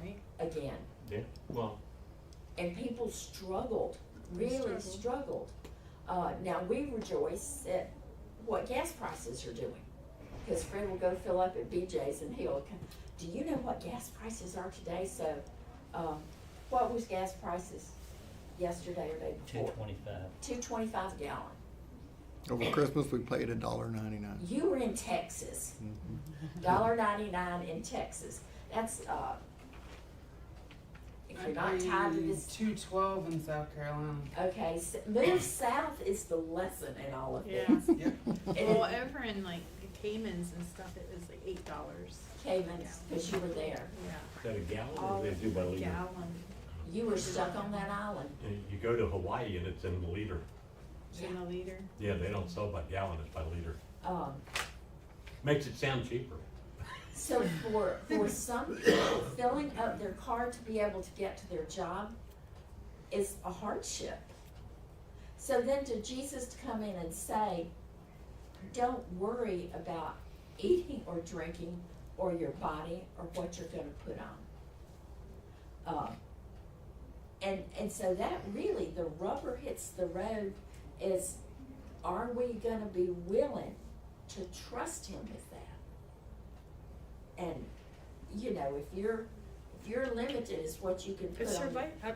right? again? Yeah, well, And people struggled, They really struggled. Now we rejoice at what gas prices are doing. Because Fred will go fill up at BJ's and do you know what gas prices are today? So, what was gas prices yesterday or day before? $2.25. $2.25 a gallon. Over Christmas, we paid $1.99. You were in Texas. $1.99 in Texas. That's, if you're not tied to this, $2.12 in South Carolina. okay, move south is the lesson in all of Yeah. this. Yep. Well, over in like the Caymans and stuff, it was like $8. Caymans, because you were there. Yeah. is that a gallon or do they do by liter? Gallon. You were stuck on that island. And you go to Hawaii and it's in the liter. In a liter. Yeah, they don't sell by gallon, it's by liter. Makes it sound cheaper. So for some people, filling up their car to be able to get to their job is a hardship. So then to Jesus to come in and say, don't worry about eating or drinking or your body or what you're gonna put on. And so that really, the rubber hits the road is, are we gonna be willing to trust him with that? And, if you're limited is what you can put It's on.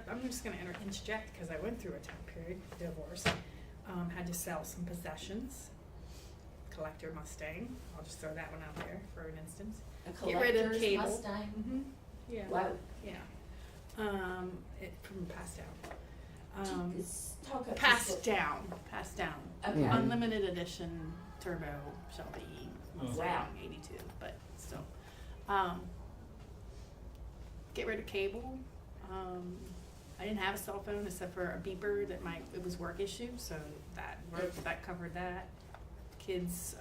I'm just gonna interject, because I went through a time period, divorce, had to sell some possessions. Collector Mustang, I'll just throw that one out there for an instance. A Get rid of collector's cable. Mustang. Mm-hmm, yeah. Wow. Yeah. From passed down. Talk up. Passed down. Okay. Unlimited edition turbo Shelby Mustang Wow. 82, but still. Get rid of cable. I didn't have a cell phone except for a beeper that it was work issue, so that worked, that covered that. Kids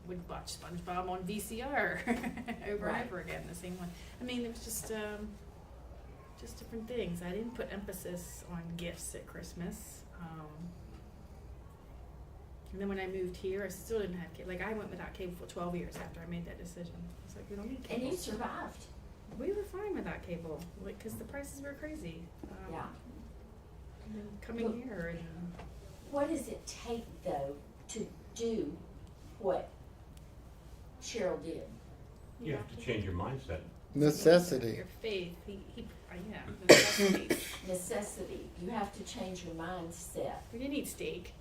would watch SpongeBob on VCR over Right. and over again, the same one. I mean, it was just different things. I didn't put emphasis on gifts at Christmas. And then when I moved here, I still didn't have cable. Like, I went without cable for 12 years after I made that decision. It's like, we don't need cable. And you survived. We were fine without cable, like, because the prices were crazy. Yeah. And then coming here and What does it take though to do what Cheryl did? You have to change your mindset. Necessity. Your faith, yeah, necessity. Necessity. You have to change your mindset. We didn't eat steak.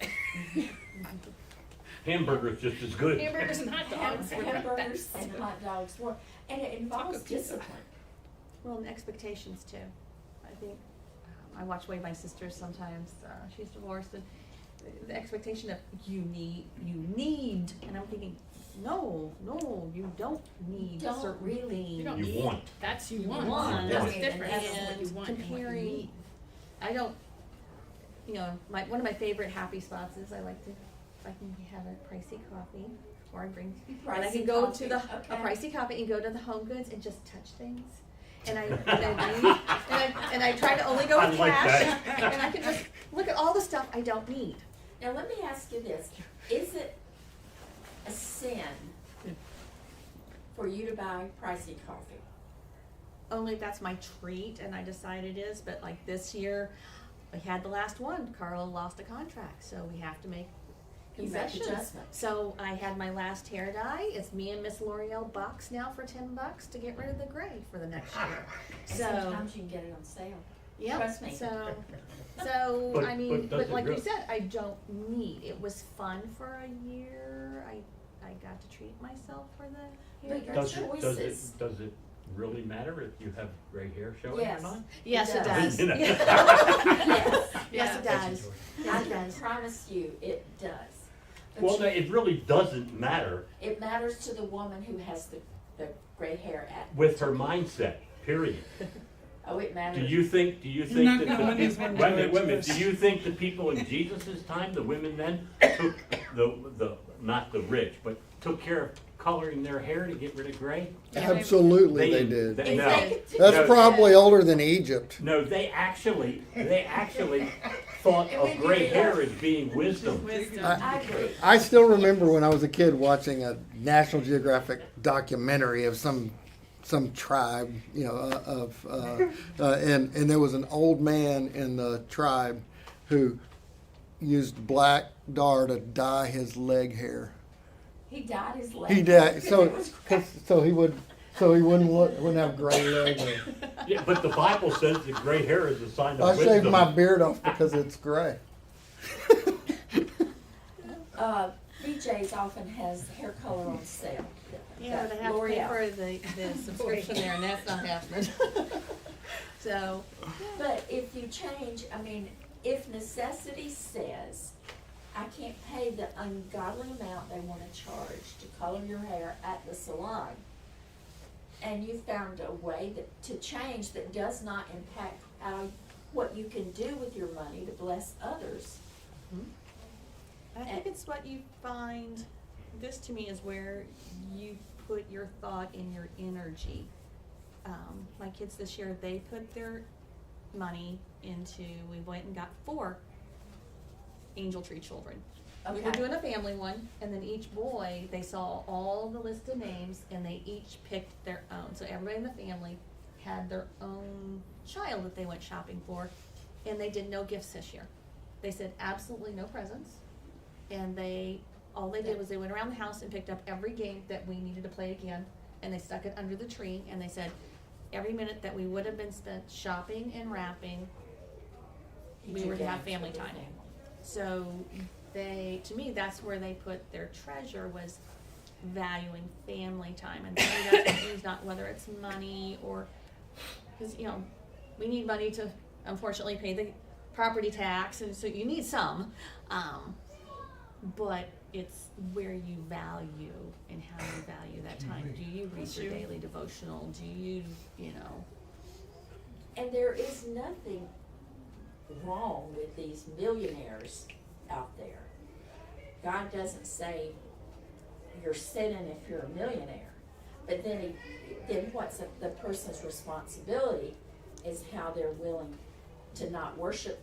Hamburger's just as good. Hamburgers and hot dogs. were Hamburgers best. and hot dogs were, and it involves Taco pizza. discipline. Well, and expectations too. I think, I watch away my sisters sometimes, she's divorced, and the expectation of you need, and I'm thinking, no, you don't need Don't certain really. things. You don't You need. want. That's you You want. want. That's You different. want. That's what you And want and what you comparing, need. I don't, one of my favorite happy spots is I like to, if I can have a pricey coffee, or I bring, and I Pricey can go coffee, to the, okay. a pricey coffee and go to the Home Goods and just touch things. And I leave, and I try to only go I with like cash, that. and I can just look at all the stuff I don't need. Now, let me ask you this. Is it a sin for you to buy pricey coffee? Only if that's my treat, and I decide it is, but like this year, we had the last one, Carl lost a contract, so we have to make You make concessions. adjustments. So I had my last hair dye, it's me and Miss L'Oreal box now for $10 to get rid of the gray for the next year. And So, sometimes you can get it on sale. yeah, trust me. so, But- I mean, but does but it like you real- said, I don't need, it was fun for a year, I got to treat myself for the hair But dye. Does Your it, does it, choices. does it really matter if you have gray hair showing or Yes. not? Yes, it does. does. You know. Yes, Yes, it does. I Yes, it can does. promise you, it does. But Well, no, you- it really doesn't matter it matters to the woman who has the gray hair at. with her mindset, period. Oh, it matters. Do you think not that going the as people, one wait a minute, judge. do you think the people in Jesus' time, the women then, took the, not the rich, but took care of coloring their hair to get rid of gray? Absolutely, they did. If No. they could do That's that- probably older than Egypt. No, they actually thought And we of did gray it hair up. as being wisdom. Wisdom. I agree. I still remember when I was a kid watching a National Geographic documentary of some tribe, and there was an old man in the tribe who used black dar to dye his leg hair. He dyed his leg. He did because so it was crack. so he wouldn't have gray legs. Yeah, but the Bible says that gray hair is a sign of I wisdom. shaved my beard off because it's gray. BJ's often has hair color on sale. Yeah, but I have to pay for the subscription there, and that's not happening. So, But if you change, I mean, if necessity says, I can't pay the ungodly amount they wanna charge to color your hair at the salon, and you found a way to change that does not impact what you can do with your money to bless others. I think it's what you find, this to me is where you put your thought and your energy. My kids this year, they put their money into, we went and got 4 angel tree children. We were Okay. doing a family one, and then each boy, they saw all the list of names, and they each picked their own. So everybody in the family had their own child that they went shopping for, and they did no gifts this year. They said absolutely no presents, and all they did was they went around the house and picked up every game that we needed to play again, and they stuck it under the tree, and they said, every minute that we would have been spent shopping and wrapping, we were to have family time. So to me, that's where they put their treasure, was valuing family time. And to me, that's what it means, not whether it's money or, because, we need money to unfortunately pay the property tax, and so you need some. But it's where you value and how you value that time. Do you read your daily devotional? Do you, And there is nothing wrong with these millionaires out there. God doesn't say you're sinning if you're a millionaire. But then what's the person's responsibility is how they're willing to not worship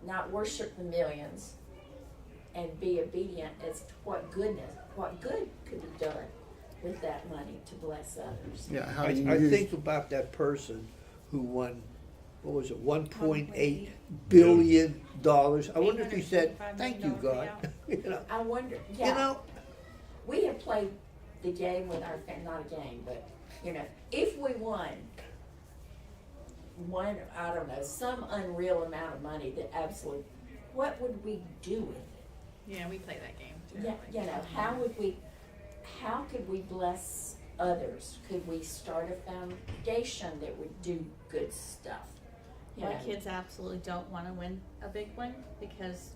the millions and be obedient as to what good could be done with that money to bless others. Yeah, how I do you think about that person who won, what was it, $1.8 billion. I wonder if he said, $855 thank you, million God. I wonder, You yeah, know, we have played the game with our not a game, but, you know, if we won, I don't know, some unreal amount of money that absolutely, what would we do with it? Yeah, we play that game too. Yeah, you know, how could we bless others? Could we start a foundation that would do good stuff? You My know? kids absolutely don't wanna win a big one because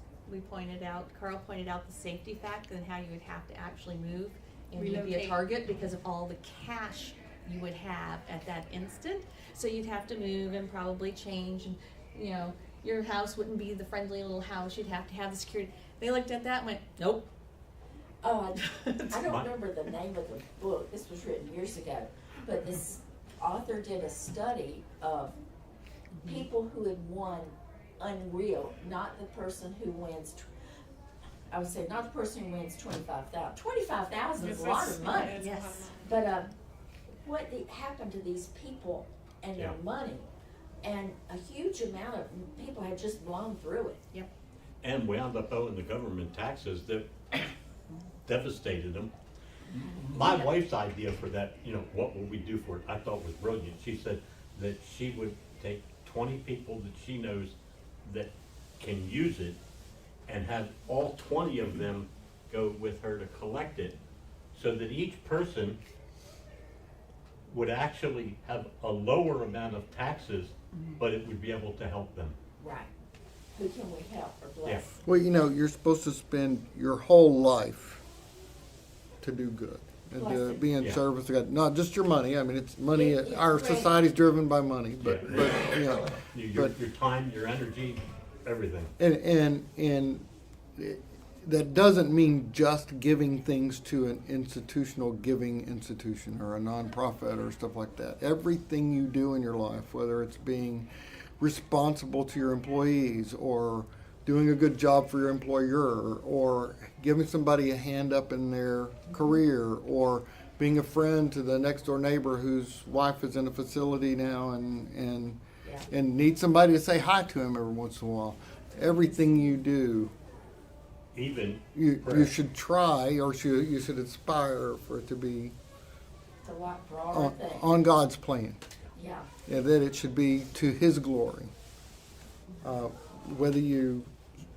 Carl pointed out the safety factor and how you would have to actually move and you'd be a Relocate. target because of all the cash you would have at that instant. So you'd have to move and probably change and, you know, your house wouldn't be the friendly little house. You'd have to have the security. They looked at that and went, nope. Oh, I don't remember the name of the book, this was written years ago, but this author did a study of people who had won unreal, not the person who wins, I would say not the person who wins 25,000. 25,000 is a lot of money. Yes. But what happened to these people and their Yeah. money? And a huge amount of people had just blown through it. And wound up owing the government taxes that devastated them. My wife's idea for that, you know, what will we do for it, I thought was brilliant. She said that she would take 20 people that she knows that can use it and have all 20 of them go with her to collect it, so that each person would actually have a lower amount of taxes, but it would be able to help them. Right. Who can we help or bless? Yeah. Well, you know, you're supposed to spend your whole life to do good and to Blessing. be in Yeah. service to God. Not just your money. I mean, it's money. It's Our great. society's driven by money, but Yeah. you know, Your But- time, your energy, everything. and that doesn't mean just giving things to an institutional giving institution or a nonprofit or stuff like that. Everything you do in your life, whether it's being responsible to your employees or doing a good job for your employer or giving somebody a hand up in their career or being a friend to the next door neighbor whose wife is in a facility now and Yeah. needs somebody to say hi to him every once in a while. Everything you do, Even you prayer. should try or you should aspire for it to be It's a lot broader thing. on God's plan. Yeah. Yeah, that it should be to His glory. Whether you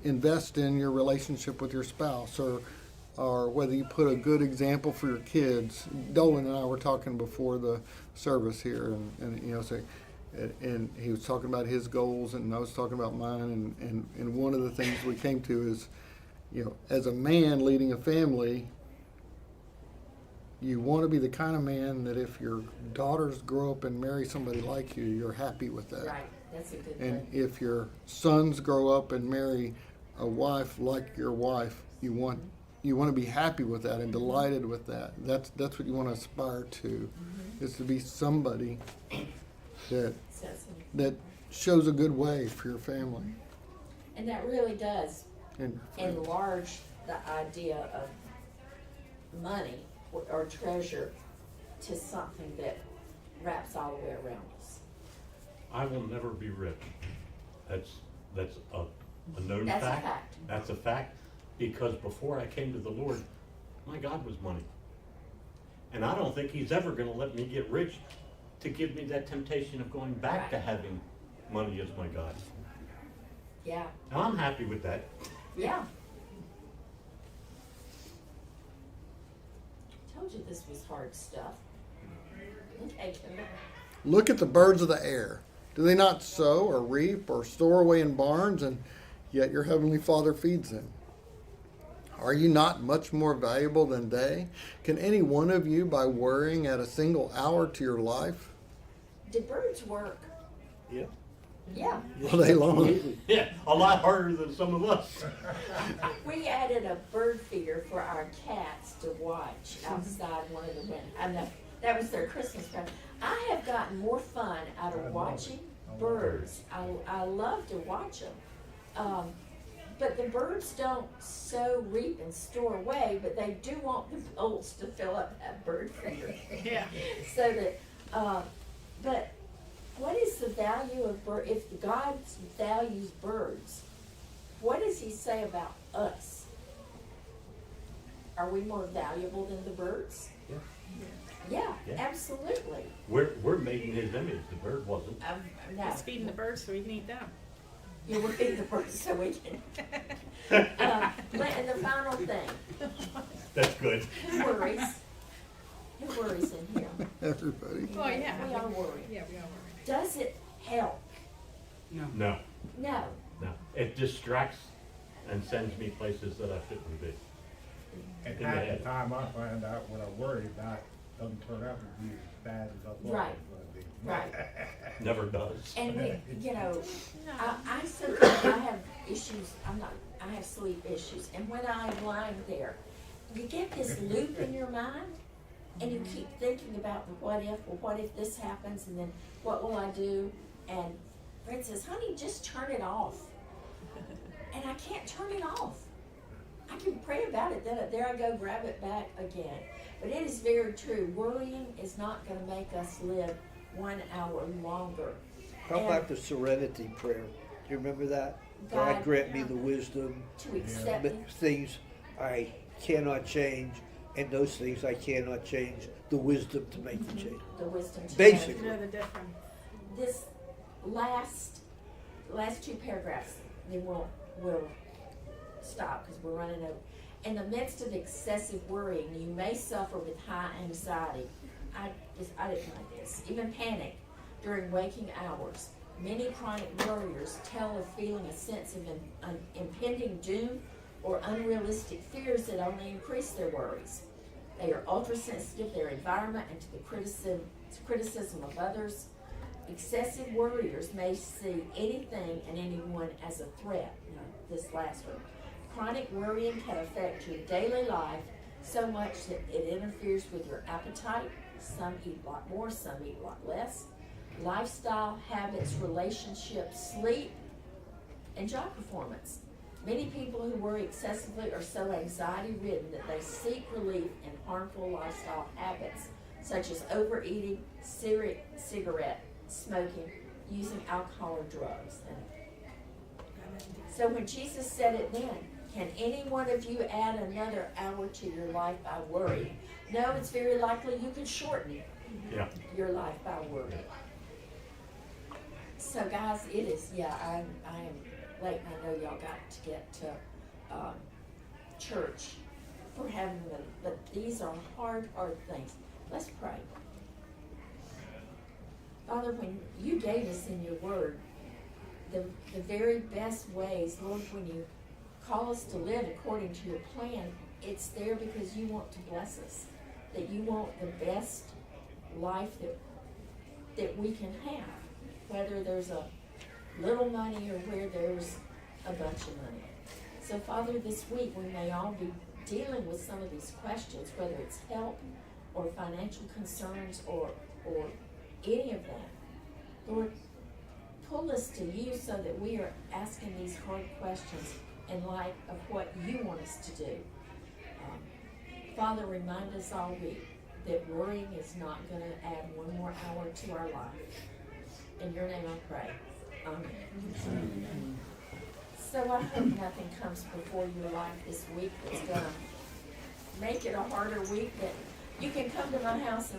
invest in your relationship with your spouse or whether you put a good example for your kids. Dolan and I were talking before the service here, and you know, and he was talking about his goals, and I was talking about mine, and one of the things we came to is, you know, as a man leading a family, you want to be the kind of man that if your daughters grow up and marry somebody like you, you're happy with that. Right. That's a good And thing. if your sons grow up and marry a wife like your wife, you want to be happy with that and delighted with that. That's what you want to aspire to, is to be somebody that shows a good way for your family. And that really does And enlarge the idea of money or treasure to something that wraps all the way around us. I will never be rich. That's a known That's a fact. fact. That's a fact, because before I came to the Lord, my God was money. And I don't think He's ever gonna let me get rich to give me that temptation of going back to Right. having money as my God. Yeah. And I'm happy with that. Yeah. Told you this was hard stuff. Okay, Kim. look at the birds of the air. Do they not sow or reap or store away in barns, and yet your heavenly Father feeds them? Are you not much more valuable than they? Can any one of you, by worrying, add a single hour to your life? Do birds work? Yeah. Yeah. All day long. Absolutely. Yeah, a lot harder than some of us. We added a bird feeder for our cats to watch outside one of the windows. I know, that was their Christmas present. I have gotten more fun out of watching birds. I love to watch them. But the birds don't sow, reap, and store away, but they do want the bowls to fill up that bird feeder. Yeah. So that, but what is the value of if God values birds, what does He say about us? are we more valuable than the birds? Yeah. Yeah, Yeah. absolutely. We're made in his image, the bird wasn't. No. He's feeding the birds so we can eat them. Yeah, we're feeding the birds so we can. And the final thing, That's good. who worries? Who worries in here? Everybody. Oh, yeah. We all worry. Yeah, we all worry. Does it help? No. No, No. no. It distracts and sends me places that I shouldn't be. And half the time I find out what I worry about doesn't turn out to be as bad as I thought Right. it was gonna be. Right. Never does. And we, you know, I sometimes I have issues, I have sleep issues, and when I'm lying there, you get this loop in your mind, and you keep thinking about the what if, well, what if this happens, and then what will I do? And Fred says, honey, just turn it off. And I can't turn it off. I can pray about it, then there I go, grab it back again. But it is very true, worrying is not gonna make us live 1 hour longer. How about the serenity prayer? Do you remember that? God God grant me the wisdom, To accept the it. things I cannot change, and those things I cannot change, the wisdom to make the change. The wisdom to Basically. You know the difference. This last two paragraphs, then we'll stop because we're running over. In the midst of excessive worrying, you may suffer with high anxiety. I didn't like this. Even panic during waking hours. Many chronic worriers tell of feeling a sense of impending doom or unrealistic fears that only increase their worries. They are ultra-sensitive to their environment and to the criticism of others. Excessive worriers may see anything and anyone as a threat. Now, this last one. Chronic worrying can affect your daily life so much that it interferes with your appetite. Some eat a lot more, some eat a lot less. Lifestyle, habits, relationships, sleep, and job performance. Many people who worry excessively are so anxiety-ridden that they seek relief in harmful lifestyle habits, such as overeating, cigarette smoking, using alcohol or drugs. So when Jesus said it then, can any one of you add another hour to your life by worry? No, it's very likely you could shorten Yeah. your life by worry. So guys, it is, I am late, and I know y'all got to get to church for having them, but these are hard things. Let's pray. Father, when you gave us in your word the very best ways, Lord, when you call us to live according to your plan, it's there because you want to bless us, that you want the best life that we can have, whether there's a little money or where there's a bunch of money. So Father, this week we may all be dealing with some of these questions, whether it's health or financial concerns or any of that. Lord, pull us to you so that we are asking these hard questions in light of what you want us to do. Father, remind us all week that worrying is not going to add one more hour to our life. In your name I pray. Amen. So I hope nothing comes before your life this week that's going to make it a harder week, that you can come to my house and